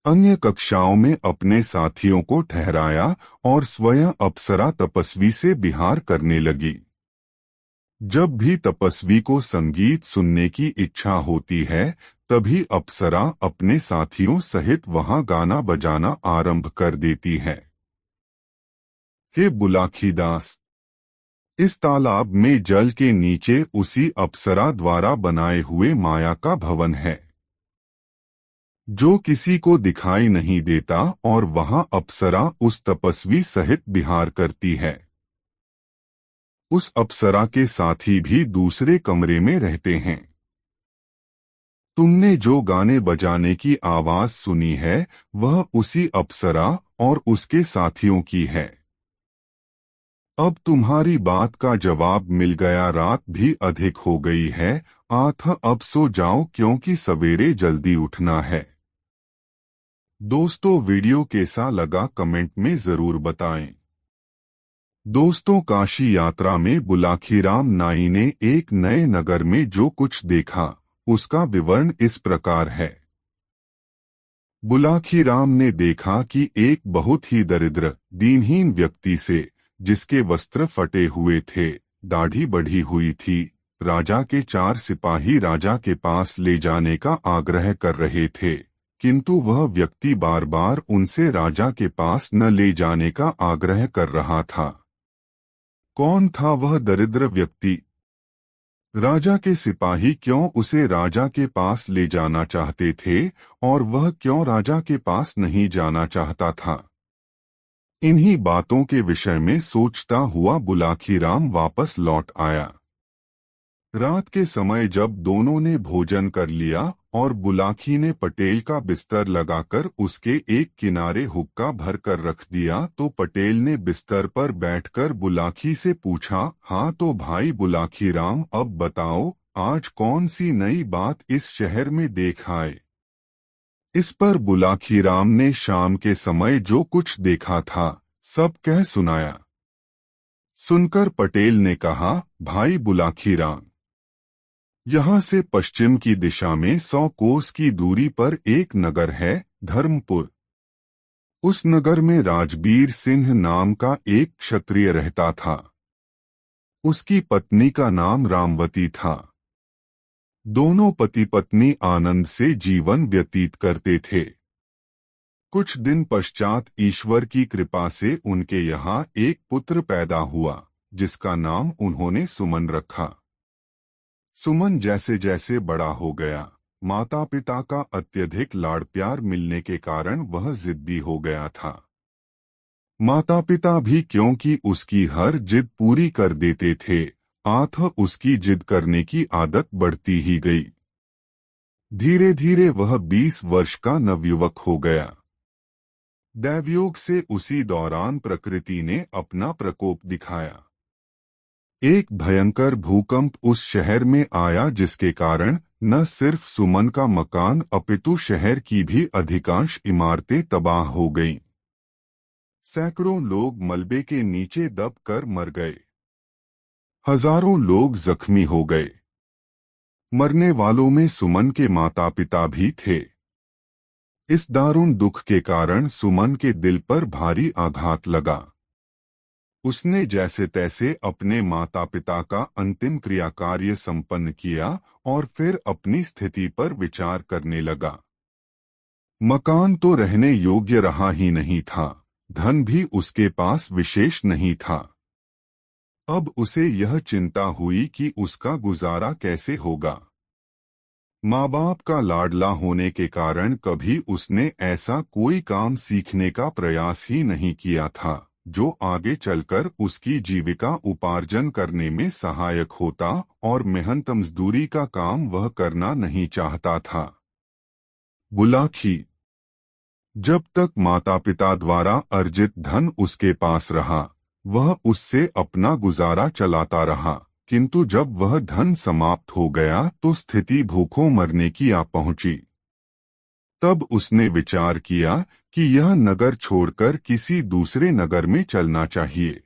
अन्य कक्षाओं में अपने साथियों को ठहराया और स्वयं अप्सरा तपस्वी से विहार करने लगी। जब भी तपस्वी को संगीत सुनने की इच्छा होती है तभी अप्सरा अपने साथियों सहित वहां गाना बजाना आरंभ कर देती है। हे बुलाखीदास, इस तालाब में जल के नीचे उसी अप्सरा द्वारा बनाए हुए माया का भवन है, जो किसी को दिखाई नहीं देता और वहां अप्सरा उस तपस्वी सहित विहार करती है। उस अप्सरा के साथी भी दूसरे कमरे में रहते हैं। तुमने जो गाने बजाने की आवाज सुनी है वह उसी अप्सरा और उसके साथियों की है। अब तुम्हारी बात का जवाब मिल गया, रात भी अधिक हो गई है, आठ अब सो जाओ क्योंकि सवेरे जल्दी उठना है। दोस्तों वीडियो कैसा लगा कमेंट में जरूर बताएं। दोस्तों काशी यात्रा में बुलाखीराम नाई ने एक नए नगर में जो कुछ देखा उसका विवरण इस प्रकार है। बुलाखीराम ने देखा कि एक बहुत ही दरिद्र दीनहीन व्यक्ति से, जिसके वस्त्र फटे हुए थे, दाढ़ी बढ़ी हुई थी, राजा के 4 सिपाही राजा के पास ले जाने का आग्रह कर रहे थे, किंतु वह व्यक्ति बार बार उनसे राजा के पास न ले जाने का आग्रह कर रहा था। कौन था वह दरिद्र व्यक्ति? राजा के सिपाही क्यों उसे राजा के पास ले जाना चाहते थे और वह क्यों राजा के पास नहीं जाना चाहता था? इन्हीं बातों के विषय में सोचता हुआ बुलाखीराम वापस लौट आया। रात के समय जब दोनों ने भोजन कर लिया और बुलाखी ने पटेल का बिस्तर लगाकर उसके एक किनारे हुक्का भर कर रख दिया तो पटेल ने बिस्तर पर बैठकर बुलाखी से पूछा, हाँ तो भाई बुलाखीराम, अब बताओ आज कौन सी नई बात इस शहर में देख आए? इस पर बुलाखीराम ने शाम के समय जो कुछ देखा था सब कह सुनाया। सुनकर पटेल ने कहा, भाई बुलाखीराम, यहाँ से पश्चिम की दिशा में 100 कोस की दूरी पर एक नगर है, धर्मपुर। उस नगर में राजबीर सिंह नाम का एक क्षत्रिय रहता था। उसकी पत्नी का नाम रामवती था। दोनों पति पत्नी आनंद से जीवन व्यतीत करते थे। कुछ दिन पश्चात ईश्वर की कृपा से उनके यहाँ एक पुत्र पैदा हुआ, जिसका नाम उन्होंने सुमन रखा। सुमन जैसे जैसे बड़ा हो गया, माता पिता का अत्यधिक लाड़ प्यार मिलने के कारण वह जिद्दी हो गया था। माता पिता भी क्योंकि उसकी हर जिद पूरी कर देते थे, उसकी जिद करने की आदत बढ़ती ही गई। धीरे धीरे वह 20 वर्ष का नवयुवक हो गया। दैवयोग से उसी दौरान प्रकृति ने अपना प्रकोप दिखाया। एक भयंकर भूकंप उस शहर में आया, जिसके कारण न सिर्फ सुमन का मकान अपितु शहर की भी अधिकांश इमारतें तबाह हो गईं। सैकड़ों लोग मलबे के नीचे दब कर मर गए। हजारों लोग जख्मी हो गए। मरने वालों में सुमन के माता पिता भी थे। इस दारुण दुख के कारण सुमन के दिल पर भारी आघात लगा। उसने जैसे तैसे अपने माता पिता का अंतिम क्रिया कार्य संपन्न किया और फिर अपनी स्थिति पर विचार करने लगा। मकान तो रहने योग्य रहा ही नहीं था, धन भी उसके पास विशेष नहीं था। अब उसे यह चिंता हुई कि उसका गुजारा कैसे होगा। माँ बाप का लाडला होने के कारण कभी उसने ऐसा कोई काम सीखने का प्रयास ही नहीं किया था जो आगे चलकर उसकी जीविका उपार्जन करने में सहायक होता, और मेहनत मजदूरी का काम वह करना नहीं चाहता था। बुलाखी। जब तक माता पिता द्वारा अर्जित धन उसके पास रहा, वह उससे अपना गुजारा चलाता रहा, किंतु जब वह धन समाप्त हो गया तो स्थिति भूखों मरने की आ पहुंची। तब उसने विचार किया कि यह नगर छोड़कर किसी दूसरे नगर में चलना चाहिए।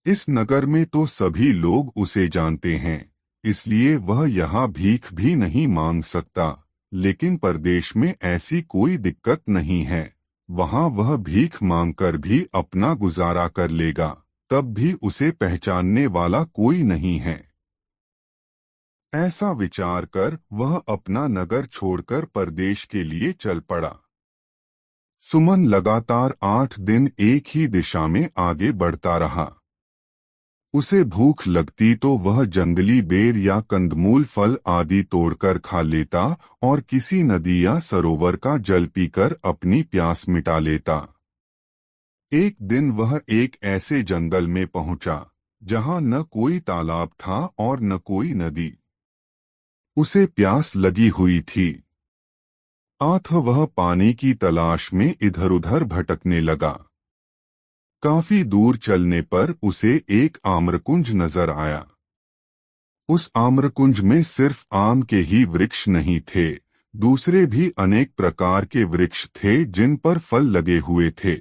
इस नगर में तो सभी लोग उसे जानते हैं, इसलिए वह यहाँ भीख भी नहीं मांग सकता। लेकिन परदेश में ऐसी कोई दिक्कत नहीं है, वहाँ वह भीख मांगकर भी अपना गुजारा कर लेगा, तब भी उसे पहचानने वाला कोई नहीं है। ऐसा विचार कर वह अपना नगर छोड़कर परदेश के लिए चल पड़ा। सुमन लगातार 8 दिन एक ही दिशा में आगे बढ़ता रहा। उसे भूख लगती तो वह जंगली बेर या कंदमूल फल आदि तोड़कर खा लेता और किसी नदी या सरोवर का जल पीकर अपनी प्यास मिटा लेता। एक दिन वह एक ऐसे जंगल में पहुंचा जहां न कोई तालाब था और न कोई नदी। उसे प्यास लगी हुई थी। वह पानी की तलाश में इधर-उधर भटकने लगा। काफी दूर चलने पर उसे एक आम्रकुंज नजर आया। उस आम्रकुंज में सिर्फ आम के ही वृक्ष नहीं थे, दूसरे भी अनेक प्रकार के वृक्ष थे जिन पर फल लगे हुए थे।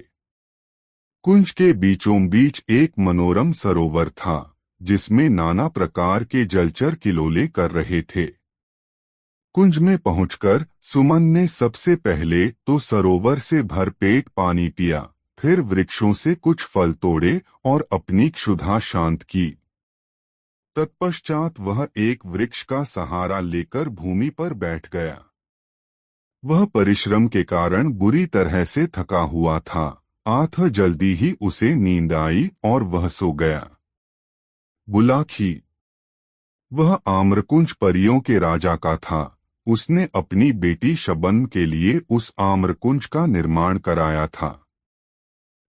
कुंज के बीचों बीच एक मनोरम सरोवर था, जिसमें नाना प्रकार के जलचर किलोले कर रहे थे। कुंज में पहुंचकर सुमन ने सबसे पहले तो सरोवर से भरपेट पानी पिया, फिर वृक्षों से कुछ फल तोड़े और अपनी क्षुधा शांत की। तत्पश्चात वह एक वृक्ष का सहारा लेकर भूमि पर बैठ गया। वह परिश्रम के कारण बुरी तरह से थका हुआ था। जल्दी ही उसे नींद आई और वह सो गया। बुलाखी। वह आम्रकुंज परियों के राजा का था। उसने अपनी बेटी शबन के लिए उस आम्रकुंज का निर्माण कराया था।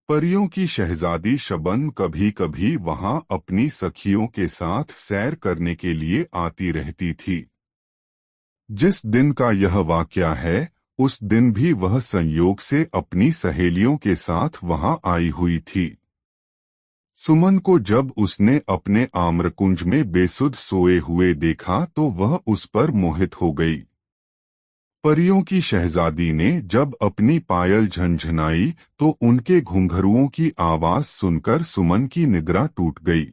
परियों की शहजादी शबन कभी कभी वहां अपनी सखियों के साथ सैर करने के लिए आती रहती थी। जिस दिन का यह वाकया है, उस दिन भी वह संयोग से अपनी सहेलियों के साथ वहां आई हुई थी। सुमन को जब उसने अपने आम्रकुंज में बेसुध सोए हुए देखा तो वह उस पर मोहित हो गई। परियों की शहजादी ने जब अपनी पायल झनझनाई तो उनके घुंघरुओं की आवाज सुनकर सुमन की निद्रा टूट गई।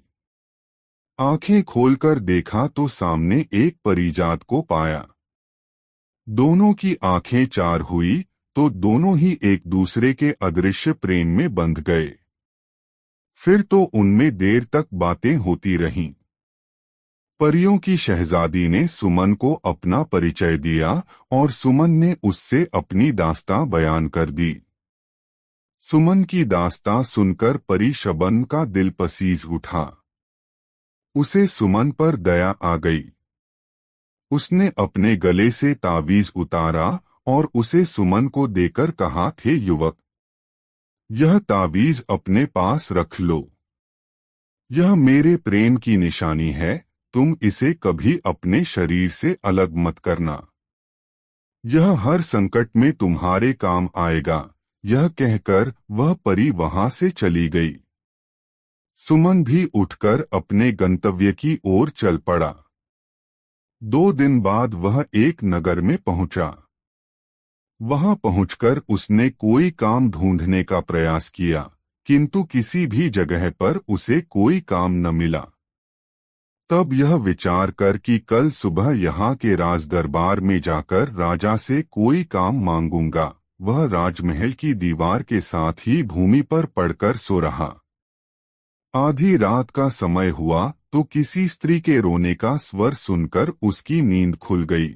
आंखें खोलकर देखा तो सामने एक परिजात को पाया। दोनों की आंखें चार हुई तो दोनों ही एक दूसरे के अदृश्य प्रेम में बंध गए। फिर तो उनमें देर तक बातें होती रहीं। परियों की शहजादी ने सुमन को अपना परिचय दिया और सुमन ने उससे अपनी दास्तां बयान कर दी। सुमन की दास्तां सुनकर परी शबन का दिल पसीज उठा। उसे सुमन पर दया आ गई। उसने अपने गले से तावीज उतारा और उसे सुमन को देकर कहा, थे युवक, यह तावीज अपने पास रख लो। यह मेरे प्रेम की निशानी है, तुम इसे कभी अपने शरीर से अलग मत करना। यह हर संकट में तुम्हारे काम आएगा। यह कहकर वह परी वहां से चली गई। सुमन भी उठकर अपने गंतव्य की ओर चल पड़ा। 2 दिन बाद वह एक नगर में पहुंचा। वहां पहुंचकर उसने कोई काम ढूंढने का प्रयास किया, किंतु किसी भी जगह पर उसे कोई काम न मिला। तब यह विचार कर कि कल सुबह यहाँ के राज दरबार में जाकर राजा से कोई काम मांगूंगा, वह राजमहल की दीवार के साथ ही भूमि पर पड़कर सो रहा। आधी रात का समय हुआ तो किसी स्त्री के रोने का स्वर सुनकर उसकी नींद खुल गई।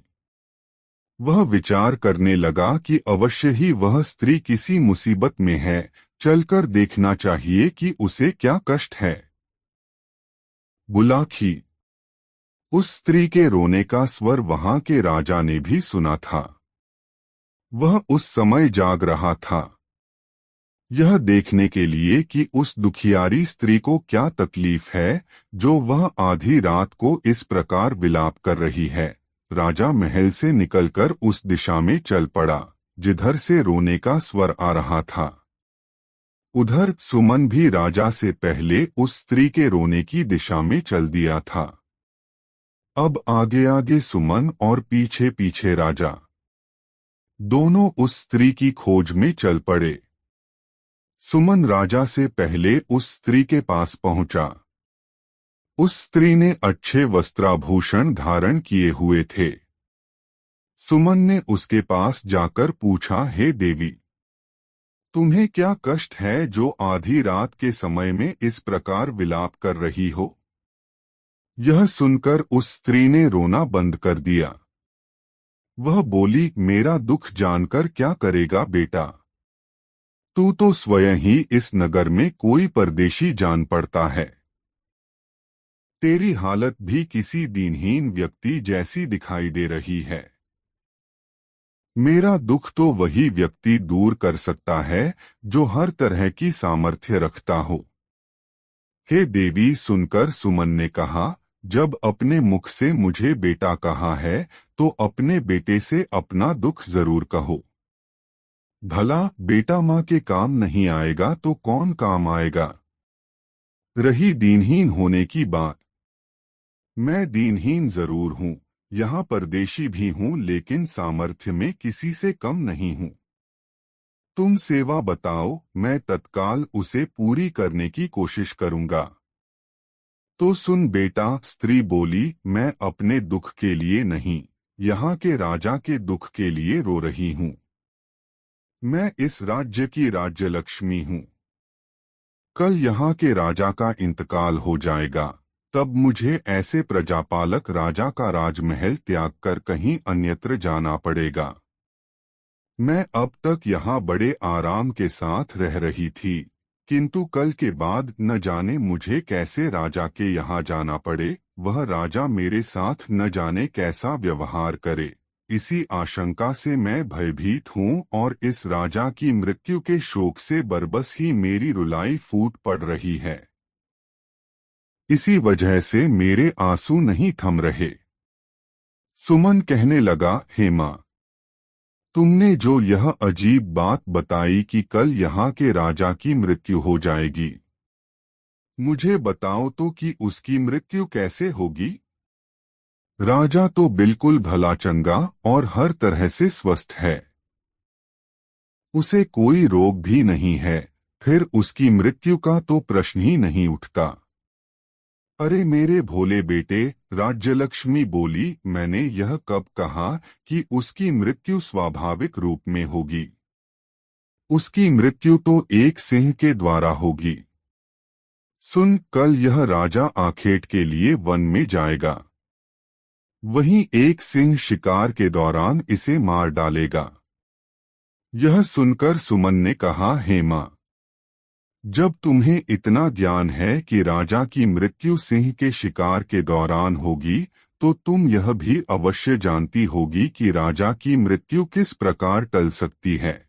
वह विचार करने लगा कि अवश्य ही वह स्त्री किसी मुसीबत में है, चलकर देखना चाहिए कि उसे क्या कष्ट है। बुलाखी। उस स्त्री के रोने का स्वर वहां के राजा ने भी सुना था। वह उस समय जाग रहा था, यह देखने के लिए कि उस दुखियारी स्त्री को क्या तकलीफ है जो वह आधी रात को इस प्रकार विलाप कर रही है। राजा महल से निकलकर उस दिशा में चल पड़ा जिधर से रोने का स्वर आ रहा था। उधर सुमन भी राजा से पहले उस स्त्री के रोने की दिशा में चल दिया था। अब आगे आगे सुमन और पीछे पीछे राजा, दोनों उस स्त्री की खोज में चल पड़े। सुमन राजा से पहले उस स्त्री के पास पहुंचा। उस स्त्री ने अच्छे वस्त्राभूषण धारण किए हुए थे। सुमन ने उसके पास जाकर पूछा, हे देवी, तुम्हें क्या कष्ट है जो आधी रात के समय में इस प्रकार विलाप कर रही हो? यह सुनकर उस स्त्री ने रोना बंद कर दिया। वह बोली, मेरा दुख जानकर क्या करेगा बेटा? तू तो स्वयं ही इस नगर में कोई परदेशी जान पड़ता है। तेरी हालत भी किसी दीनहीन व्यक्ति जैसी दिखाई दे रही है। मेरा दुख तो वही व्यक्ति दूर कर सकता है जो हर तरह की सामर्थ्य रखता हो। हे देवी, सुनकर सुमन ने कहा, जब अपने मुख से मुझे बेटा कहा है तो अपने बेटे से अपना दुख जरूर कहो। भला बेटा माँ के काम नहीं आएगा तो कौन काम आएगा? रही दीनहीन होने की बात, मैं दीनहीन जरूर हूँ, यहाँ परदेशी भी हूँ, लेकिन सामर्थ्य में किसी से कम नहीं हूँ। तुम सेवा बताओ, मैं तत्काल उसे पूरी करने की कोशिश करूँगा। तो सुन बेटा, स्त्री बोली, मैं अपने दुख के लिए नहीं, यहाँ के राजा के दुख के लिए रो रही हूँ। मैं इस राज्य की राज्यलक्ष्मी हूँ। कल यहाँ के राजा का इंतकाल हो जाएगा, तब मुझे ऐसे प्रजापालक राजा का राजमहल त्याग कर कहीं अन्यत्र जाना पड़ेगा। मैं अब तक यहाँ बड़े आराम के साथ रह रही थी, किंतु कल के बाद न जाने मुझे कैसे राजा के यहाँ जाना पड़े। वह राजा मेरे साथ न जाने कैसा व्यवहार करे, इसी आशंका से मैं भयभीत हूँ और इस राजा की मृत्यु के शोक से बरबस ही मेरी रुलाई फूट पड़ रही है। इसी वजह से मेरे आंसू नहीं थम रहे। सुमन कहने लगा, हे माँ, तुमने जो यह अजीब बात बताई कि कल यहाँ के राजा की मृत्यु हो जाएगी, मुझे बताओ तो कि उसकी मृत्यु कैसे होगी? राजा तो बिल्कुल भला चंगा और हर तरह से स्वस्थ है। उसे कोई रोग भी नहीं है, फिर उसकी मृत्यु का तो प्रश्न ही नहीं उठता। अरे मेरे भोले बेटे, राज्यलक्ष्मी बोली, मैंने यह कब कहा कि उसकी मृत्यु स्वाभाविक रूप में होगी। उसकी मृत्यु तो एक सिंह के द्वारा होगी। सुन, कल यह राजा आखेट के लिए वन में जाएगा। वहीं एक सिंह शिकार के दौरान इसे मार डालेगा। यह सुनकर सुमन ने कहा, हे माँ, जब तुम्हें इतना ज्ञान है कि राजा की मृत्यु सिंह के शिकार के दौरान होगी, तो तुम यह भी अवश्य जानती होगी कि राजा की मृत्यु किस प्रकार टल सकती है।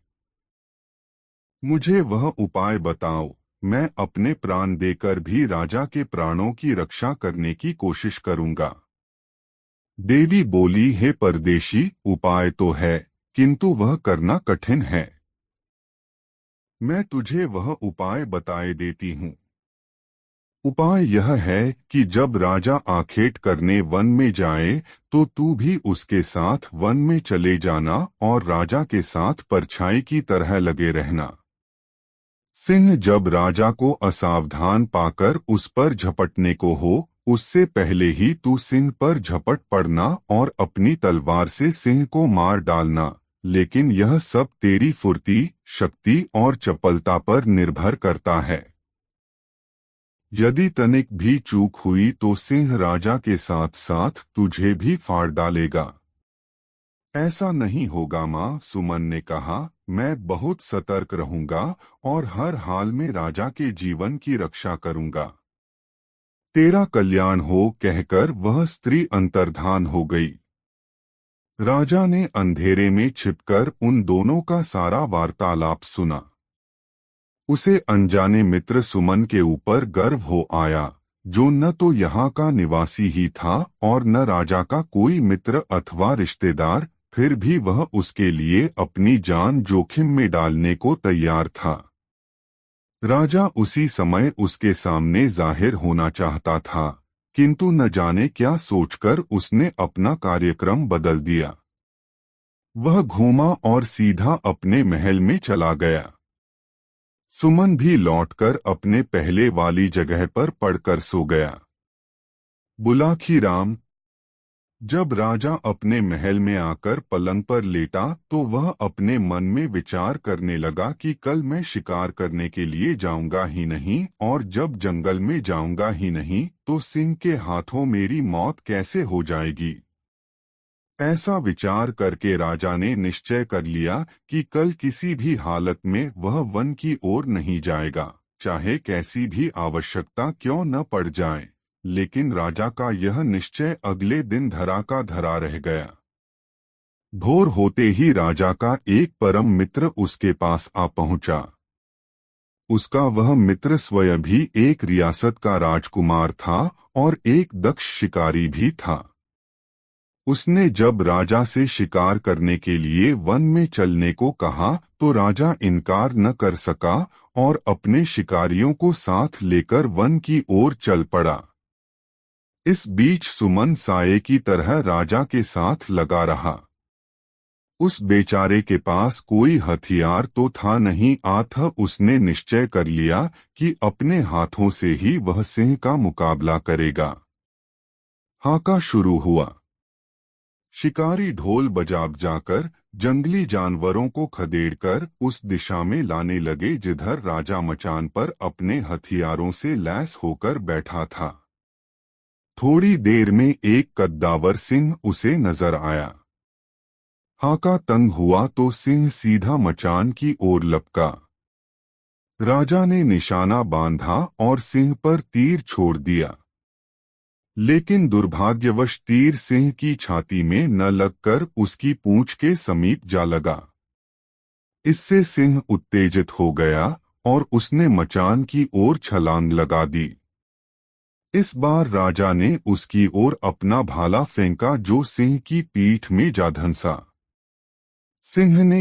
मुझे वह उपाय बताओ, मैं अपने प्राण देकर भी राजा के प्राणों की रक्षा करने की कोशिश करूंगा। देवी बोली, हे परदेशी, उपाय तो है, किंतु वह करना कठिन है। मैं तुझे वह उपाय बताए देती हूँ। उपाय यह है कि जब राजा आखेट करने वन में जाए तो तू भी उसके साथ वन में चले जाना और राजा के साथ परछाई की तरह लगे रहना। सिंह जब राजा को असावधान पाकर उस पर झपटने को हो, उससे पहले ही तू सिंह पर झपट पड़ना और अपनी तलवार से सिंह को मार डालना, लेकिन यह सब तेरी फुर्ती, शक्ति और चपलता पर निर्भर करता है। यदि तनिक भी चूक हुई तो सिंह राजा के साथ साथ तुझे भी फाड़ डालेगा। ऐसा नहीं होगा माँ, सुमन ने कहा, मैं बहुत सतर्क रहूंगा और हर हाल में राजा के जीवन की रक्षा करूंगा। तेरा कल्याण हो, कहकर वह स्त्री अंतर्धान हो गई। राजा ने अंधेरे में छिपकर उन दोनों का सारा वार्तालाप सुना। उसे अनजाने मित्र सुमन के ऊपर गर्व हो आया, जो न तो यहाँ का निवासी ही था और न राजा का कोई मित्र अथवा रिश्तेदार, फिर भी वह उसके लिए अपनी जान जोखिम में डालने को तैयार था। राजा उसी समय उसके सामने जाहिर होना चाहता था, किंतु न जाने क्या सोचकर उसने अपना कार्यक्रम बदल दिया। वह घूमा और सीधा अपने महल में चला गया। सुमन भी लौटकर अपने पहले वाली जगह पर पड़कर सो गया। बुलाखी राम। जब राजा अपने महल में आकर पलंग पर लेटा तो वह अपने मन में विचार करने लगा कि कल मैं शिकार करने के लिए जाऊंगा ही नहीं, और जब जंगल में जाऊंगा ही नहीं तो सिंह के हाथों मेरी मौत कैसे हो जाएगी। ऐसा विचार करके राजा ने निश्चय कर लिया कि कल किसी भी हालत में वह वन की ओर नहीं जाएगा, चाहे कैसी भी आवश्यकता क्यों न पड़ जाए। लेकिन राजा का यह निश्चय अगले दिन धरा का धरा रह गया। भोर होते ही राजा का एक परम मित्र उसके पास आ पहुंचा। उसका वह मित्र स्वयं भी एक रियासत का राजकुमार था और एक दक्ष शिकारी भी था। उसने जब राजा से शिकार करने के लिए वन में चलने को कहा तो राजा इनकार न कर सका और अपने शिकारियों को साथ लेकर वन की ओर चल पड़ा। इस बीच सुमन साये की तरह राजा के साथ लगा रहा। उस बेचारे के पास कोई हथियार तो था नहीं, अतः उसने निश्चय कर लिया कि अपने हाथों से ही वह सिंह का मुकाबला करेगा। हाका शुरू हुआ। शिकारी ढोल बजाकर जंगली जानवरों को खदेड़कर उस दिशा में लाने लगे जिधर राजा मचान पर अपने हथियारों से लैस होकर बैठा था। थोड़ी देर में एक कद्दावर सिंह उसे नजर आया। हाका तंग हुआ तो सिंह सीधा मचान की ओर लपका। राजा ने निशाना बांधा और सिंह पर तीर छोड़ दिया, लेकिन दुर्भाग्यवश तीर सिंह की छाती में न लगकर उसकी पूंछ के समीप जा लगा। इससे सिंह उत्तेजित हो गया और उसने मचान की ओर छलांग लगा दी। इस बार राजा ने उसकी ओर अपना भाला फेंका जो सिंह की पीठ में जा धंसा। सिंह ने